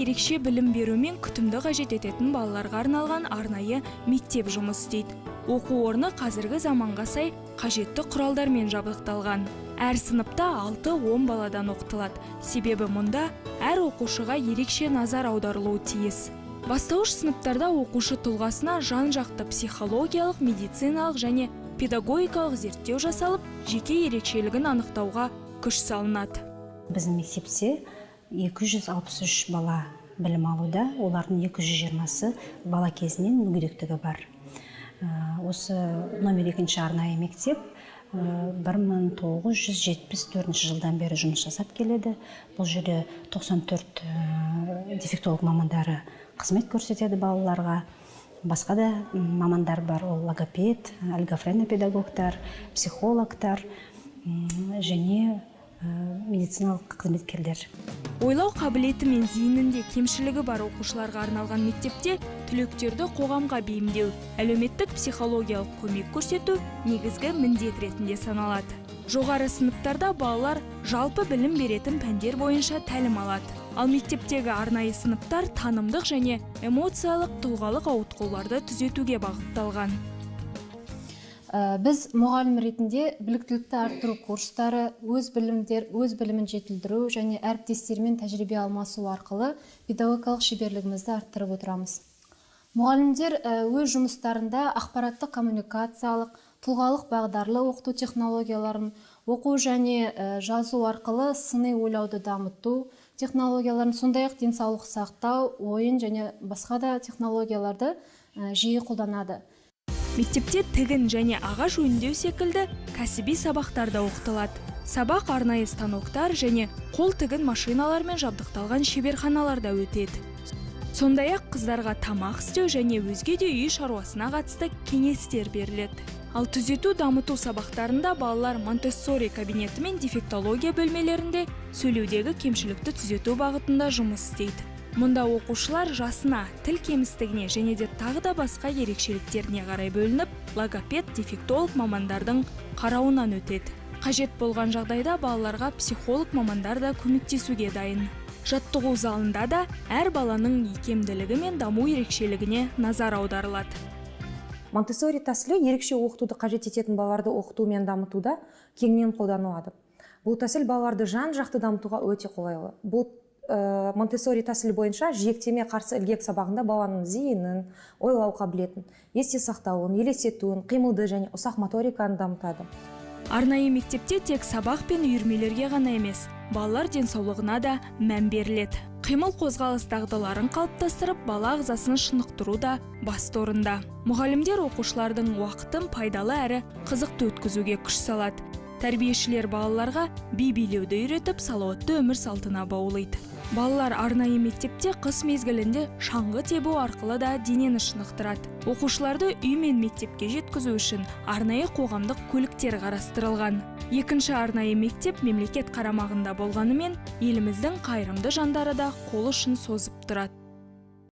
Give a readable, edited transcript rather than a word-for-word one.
ерекше білім беру мен күтімді қажет ететін балаларға арналған арнайы мектеп жұмыс істейді. Оқу орны қазіргі заманға сай қажетті құралдармен жабдықталған. Әр сыныпта 6-10 баладан оқытылады. Себебі мұнда әр оқушыға ерекше назар аударылуы тиіс. Бастауыш сыныптарда оқушы тұлғасына жан-жақты психологиялық, медициналық және педагогикалық зерттеу жасалып, жеке ерекшелігін анықтауға күш салынады. Біздің мектепте 263 бала білім алуда, олардың 220-сы бала кезінен мүгедектігі бар. Осы номер 2 арнайы мектеп 1974 жылдан бері жұмыс жасап келеді. Бұл жерде 94 дефектолог мамандары қызмет көрсетеді балаларға. Басқа да мамандар бар, ол логопед, педагогтар, психологтар және медициналық қызметкерлер. Ойлау қабілеті мен зейінінде кемшілігі бар оқушыларға арналған мектепте түлектерді қоғамға бейімдеу, әлеуметтік психологиялық көмек көрсету негізгі міндет ретінде саналады. Жоғары сыныптарда балалар жалпы білім беретін пәндер бойынша тәлім алады. Ал мектептегі арнайы сыныптар танымдық және эмоциялық тұлғалық ауытқуларды түзетуге бағытталған. Біз мұғалім ретінде біліктілікті арттыру курстары, өз білімін жетілдіру және әріптестермен тәжірибе алмасу арқылы педагогикалық шеберлігімізді арттырып отырамыз. Мұғалімдер өз жұмыстарында ақпараттық коммуникациялық, тұлғалық бағдарлы оқыту технологияларын, оқу және жазу арқылы сыни ойлауды дамыту технологияларын, сондай-ақ денсаулық сақтау, ойын және басқа да технологияларды жиі қолданады. Мектепте тігін және ағаш өңдеу секілді кәсіби сабақтарда оқытылады. Сабақ арнайы станоктар және қол тігін машиналармен жабдықталған шеберханаларда өтеді. Сондай-ақ қыздарға тамақ істеу және өзге де үй шаруасына қатысты кеңестер беріледі. Ал түзету дамыту сабақтарында балалар Монтессори кабинеті мен дефектология бөлмелерінде сөйлеудегі кемшілікті түзету бағытында жұмыс істейді. Мұнда оқушылар жасына, тіл кемістігіне және де тағы да басқа ерекшеліктеріне қарай бөлініп, логопед, дефектолог мамандардың қарауынан өтеді. Қажет болған жағдайда балаларға психолог мамандар да көмектесуге дайын. Жаттығу залында да әр баланың икемділігі мен даму ерекшелігіне назар аударылады. Монтессори тәсілі ерекше оқытуды қажет ететін балаларды оқыту мен дамытуда кеңінен қолданылады. Бұл тәсіл балаларды жан-жақты дамытуға өте қолайлы. Бұл Монтессори тәсілі бойынша жиектеме қарсы ілгек сабағында баланың зейінін, ойлау қабілетін, есте сақтауын, елестетуін, қимылды және ұсақ моториканы дамытады. Арнайы мектепте тек сабақ пен үйірмелерге ғана емес, балалар денсаулығына да мән беріледі. Қимыл қозғалыс дағдыларын қалыптастырып, бала ағзасын шынықтыру да басты орында. Мұғалімдер оқушылардың уақытын пайдалы әрі қызықты өткізуге күш салады. Тәрбиешілер балаларға би билеуді үйретіп, салауатты өмір салтына баулайды. Балалар арнайы мектепте қыс мезгілінде шаңғы тебу арқылы да денені шынықтырады. Оқушыларды үй мен мектепке жеткізу үшін арнайы қоғамдық көліктер қарастырылған. Екінші арнайы мектеп мемлекет қарамағында болғанымен, еліміздің қайырымды жандары да қол ұшын созып тұрады.